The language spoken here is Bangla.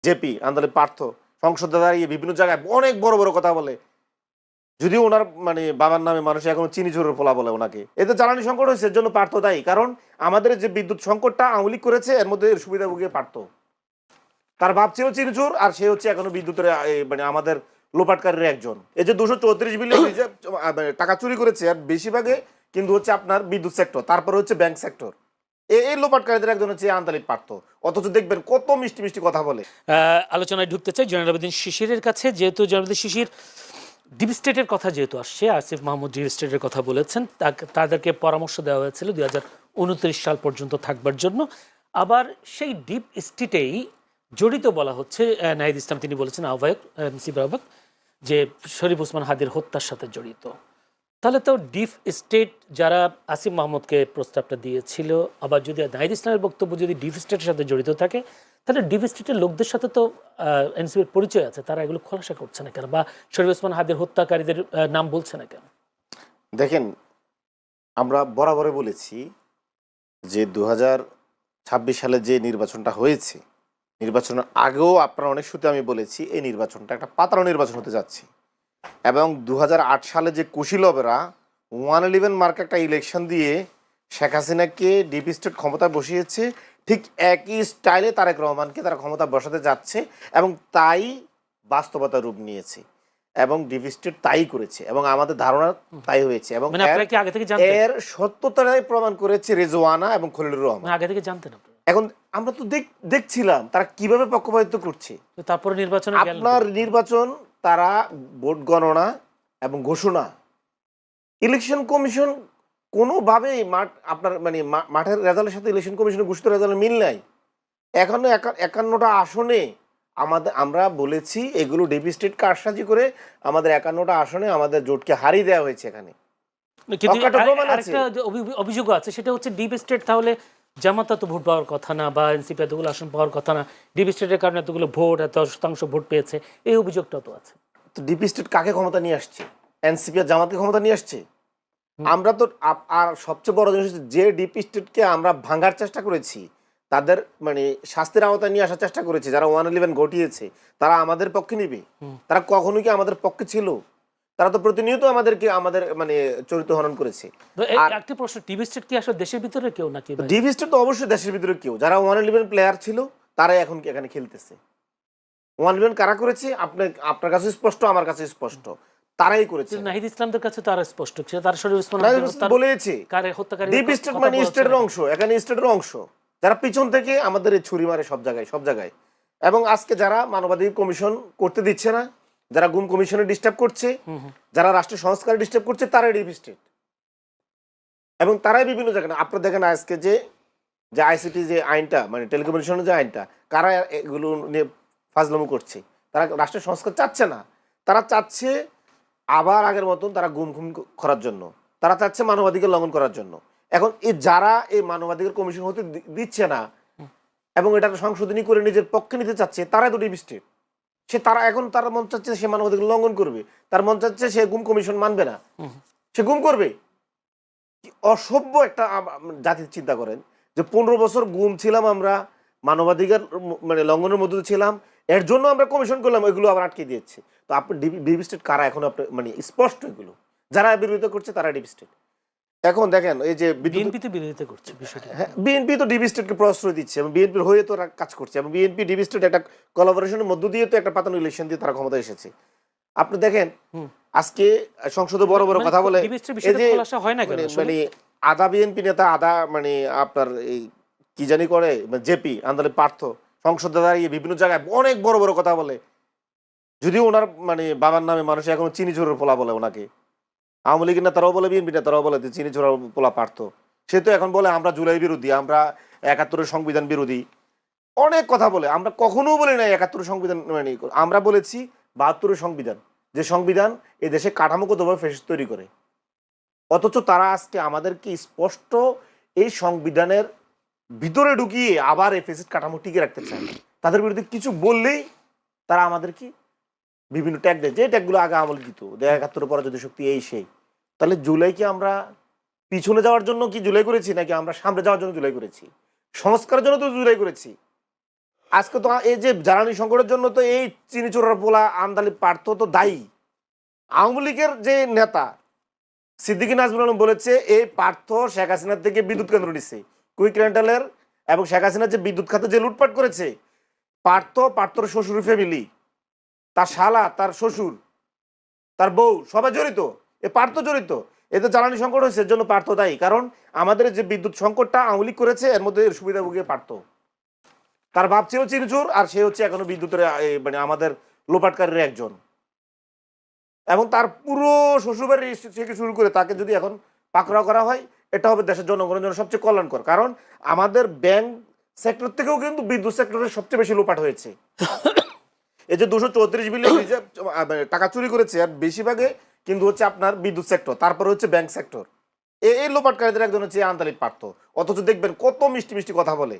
জেপি আন্দোলন পার্থ সংসদে দাঁড়িয়ে বিভিন্ন জায়গায় অনেক বড় বড় কথা বলে, যদিও ওনার বাবার নামে মানুষ এখনো চিনি চোরের পোলা বলে ওনাকে। এতে জ্বালানি সংকট হয়েছে, এর জন্য পার্থ দায়ী। কারণ আমাদের যে বিদ্যুৎ সংকটটা আওয়ামী লীগ করেছে, এর মধ্যে সুবিধা ভুগিয়ে পার্থ। তার বাপ ছিল চিনি চোর, আর সে হচ্ছে এখনো বিদ্যুতের আমাদের লোপাটকারীর একজন। এই যে 234 বিলিয়ন টাকা চুরি করেছে, আর বেশিরভাগে কিন্তু হচ্ছে আপনার বিদ্যুৎ সেক্টর, তারপরে হচ্ছে ব্যাংক সেক্টর। এই লোপাটকারীদের একজন হচ্ছে আন্তরিক পার্থ। অথচ দেখবেন কত মিষ্টি মিষ্টি কথা বলে। আলোচনায় ঢুকতে চাই জয়নুল আবেদিন শিশিরের কাছে। যেহেতু জয়নুল আবেদিন শিশির ডিপ স্টেটের কথা যেহেতু আসছে, আসিফ মাহমুদ ডিপ স্টেটের কথা বলেছেন, তাদেরকে পরামর্শ দেওয়া হয়েছিল 2029 সাল পর্যন্ত থাকবার জন্য। আবার সেই ডিপ স্টেটেই জড়িত বলা হচ্ছে নাহিদ ইসলাম, তিনি বলেছেন আহ্বায়ক এনসিপির আহ্বায়ক, যে শরীফ ওসমান হাদির হত্যার সাথে জড়িত। তাহলে তো ডিপ স্টেট যারা আসিফ মাহমুদকে প্রস্তাবটা দিয়েছিল, আবার যদি নাহিদ ইসলামের বক্তব্য যদি ডিপ স্টেটের সাথে জড়িত থাকে, তাহলে ডিপ স্টেটের লোকদের সাথে তো এনসিপির পরিচয় আছে, তারা এগুলো খোলাসা করছে না কেন, বা শরীফ ওসমান হাদির হত্যাকারীদের নাম বলছে না কেন? দেখেন, আমরা বরাবরে বলেছি যে 2026 সালে যে নির্বাচনটা হয়েছে, নির্বাচনের আগেও আপনারা অনেক শুতে আমি বলেছি এই নির্বাচনটা একটা পাতানো নির্বাচন হতে যাচ্ছে। এবং 2008 সালে যে কুশীলবেরা 111 মার্কে একটা ইলেকশন দিয়ে শেখ হাসিনাকে ডিপ স্টেট ক্ষমতায় বসিয়েছে, ঠিক একই স্টাইলে তারেক রহমানকে তারা ক্ষমতা বসাতে যাচ্ছে, এবং তাই বাস্তবতা রূপ নিয়েছে, এবং ডিপ স্টেট তাই করেছে, এবং আমাদের ধারণা তাই হয়েছে। এবং এর সত্যতাই প্রমাণ করেছে রেজওয়ানা এবং খলিলুর রহমান। আগে থেকে জানতেন আপনারা? এখন আমরা তো দেখছিলাম তারা কিভাবে পক্ষপাতিত্ব করছে। তারপরে নির্বাচন, আপনার নির্বাচন, তারা ভোট গণনা এবং ঘোষণা, ইলেকশন কমিশন কোনোভাবেই আপনার মাঠের রেজাল্টের সাথে ইলেকশন কমিশনের ঘোষিত রেজাল্টের মিল নাই। এখনো 51টা আসনে আমরা বলেছি এগুলো ডিপ স্টেট কারসাজি করে আমাদের 51টা আসনে আমাদের জোটকে হারিয়ে দেওয়া হয়েছে। এখানে অভিযোগ আছে, সেটা হচ্ছে ডিপ স্টেট তাহলে জামাত তো ভোট পাওয়ার কথা না, বা এনসিপি এতগুলো আসন পাওয়ার কথা না, ডিপ স্টেটের কারণে এতগুলো ভোট, এত শতাংশ ভোট পেয়েছে, এই অভিযোগটা তো আছে। তো ডিপ স্টেট কাকে ক্ষমতা নিয়ে আসছে? এনসিপি আর জামাতকে ক্ষমতা নিয়ে আসছে। আমরা তো, আর সবচেয়ে বড় জিনিস হচ্ছে যে ডিপ স্টেটকে আমরা ভাঙার চেষ্টা করেছি, তাদের শাস্তির আওতায় নিয়ে আসার চেষ্টা করেছি, যারা 111 ঘটিয়েছে, তারা আমাদের পক্ষে নিবে? তারা কখনোই কি আমাদের পক্ষে ছিল? তারা তো প্রতিনিয়ত আমাদেরকে আমাদের চরিত্র হনন করেছে। একটা প্রশ্ন, ডিপ স্টেট কি আসলে দেশের ভিতরে কেউ নাকি? ডিপ স্টেট তো অবশ্যই দেশের ভিতরে কেউ। যারা 111 প্লেয়ার ছিল তারাই এখন এখানে খেলতেছে। 111 কারা করেছে আপনার কাছে স্পষ্ট, আমার কাছে স্পষ্ট, তারাই করেছে। নাহিদ ইসলামদের কাছে তো আর স্পষ্ট, তার শরীফ ওসমান বলেছে ডিপ স্টেট মানে স্টেটের অংশ, এখানে স্টেটের অংশ, যারা পিছন থেকে আমাদের এই ছুরি মারে সব জায়গায়। এবং আজকে যারা মানবাধিকার কমিশন করতে দিচ্ছে না, যারা গুম কমিশনে ডিস্টার্ব করছে, যারা রাষ্ট্রের সংস্কারে ডিস্টার্ব করছে, তারাই ডিপ স্টেট। এবং তারাই বিভিন্ন জায়গায় আপনারা দেখেন আজকে যে আইসিটি যে আইনটা, টেলিকমিউনিকেশনের যে আইনটা, কারা এগুলো নিয়ে ফাজলামো করছে? তারা রাষ্ট্রের সংস্কার চাচ্ছে না, তারা চাচ্ছে আবার আগের মতন তারা গুম করার জন্য, তারা চাচ্ছে মানবাধিকার লঙ্ঘন করার জন্য। এখন যারা এই মানবাধিকার কমিশন হতে দিচ্ছে না এবং এটা সংশোধনী করে নিজের পক্ষে নিতে চাচ্ছে, তারাই তো ডিপ স্টেট। তারা মন চাচ্ছে সে মানবাধিকার লঙ্ঘন করবে, তার মন চাচ্ছে সে গুম কমিশন মানবে না, সে গুম করবে। অসভ্য একটা জাতির চিন্তা করেন যে 15 বছর গুম ছিলাম আমরা, মানবাধিকার লঙ্ঘনের মধ্যে ছিলাম, এর জন্য আমরা কমিশন করলাম, এগুলো আবার আটকে দিয়েছে। তো আপনি ডিপ স্টেট কারা এখন স্পষ্ট, এগুলো যারা বিরোধিতা করছে তারা ডিপ স্টেট। এখন দেখেন এই যে বিরোধিতা করছে বিষয়টা, হ্যাঁ, বিএনপি তো ডিপ স্টেটকে প্রশ্রয় দিচ্ছে এবং বিএনপির হয়ে তো কাজ করছে, এবং বিএনপি ডিপ স্টেট একটা কোলাবোরেশনের মধ্য দিয়ে তো একটা পাতানো ইলেকশন দিয়ে তারা ক্ষমতা এসেছে। আপনি দেখেন আজকে সংসদে বড় বড় কথা বলে, আধা বিএনপি নেতা, আধা আপনার এই কি জানি করে জেপি আন্দোলন পার্থ সংসদে দাঁড়িয়ে বিভিন্ন জায়গায় অনেক বড় বড় কথা বলে, যদিও ওনার বাবার নামে মানুষ এখনো চিনি চোরের পোলা বলে ওনাকে। আওয়ামী লীগের নেতারাও বলে, বিএনপি নেতারাও বলে চিনি চোরের পোলা পার্থ। সে তো এখন বলে আমরা জুলাই বিরোধী, আমরা 71-এর সংবিধান বিরোধী, অনেক কথা বলে। আমরা কখনো বলি না 71-এর সংবিধান, আমরা বলেছি 72-এর সংবিধান, যে সংবিধান এই দেশে কাঠামোগতভাবে ফ্যাসিস্ট তৈরি করে। অথচ তারা আজকে আমাদেরকে স্পষ্ট এই সংবিধানের ভিতরে ঢুকিয়ে আবার এই ফ্যাসিস্ট কাঠামো টিকে রাখতে চায়। তাদের বিরুদ্ধে কিছু বললেই তারা আমাদের কি বিভিন্ন ট্যাগ দেয়, যে ট্যাগগুলো আগে আমলকৃত, 71-এর পরাজিত শক্তি এই সেই। তাহলে জুলাই কি আমরা পিছনে যাওয়ার জন্য কি জুলাই করেছি, নাকি আমরা সামনে যাওয়ার জন্য জুলাই করেছি? সংস্কারের জন্য তো জুলাই করেছি। আজকে তো এই যে জ্বালানি সংকটের জন্য তো এই চিনি চোরার পোলা আমদানি পার্থ তো দায়ী। আওয়ামী লীগের যে নেতা সিদ্দিকী নাজমুল আলম বলেছে এই পার্থ শেখ হাসিনার থেকে বিদ্যুৎ কেন্দ্র নিচ্ছে, কুইক রেন্টালের এবং শেখ হাসিনা যে বিদ্যুৎ খাতে যে লুটপাট করেছে, পার্থর শ্বশুর ফ্যামিলি, তার শালা, তার শ্বশুর, তার বউ সবাই জড়িত। এ পার্থ জড়িত। এতে জ্বালানি সংকট হয়েছে, এর জন্য পার্থ দায়ী। কারণ আমাদের যে বিদ্যুৎ সংকটটা আওয়ামী লীগ করেছে, এর মধ্যে এর সুবিধাভোগী পার্থ। তার বাপ ছিল চিনিচুর, আর সে হচ্ছে এখনো বিদ্যুতের মানে আমাদের লোপাটকারীর একজন। এবং তার পুরো শ্বশুরবাড়ি থেকে শুরু করে তাকে যদি এখন পাকড়াও করা হয়, এটা হবে দেশের জনগণের জন্য সবচেয়ে কল্যাণকর। কারণ আমাদের ব্যাংক সেক্টর থেকেও কিন্তু বিদ্যুৎ সেক্টরে সবচেয়ে বেশি লোপাট হয়েছে। এই যে 234 বিলিয়ন টাকা চুরি করেছে, আর বেশিরভাগে কিন্তু হচ্ছে আপনার বিদ্যুৎ সেক্টর, তারপরে হচ্ছে ব্যাংক সেক্টর। এই লোপাটকারীদের একজন হচ্ছে আন্তালিক পার্থ। অথচ দেখবেন কত মিষ্টি মিষ্টি কথা বলে।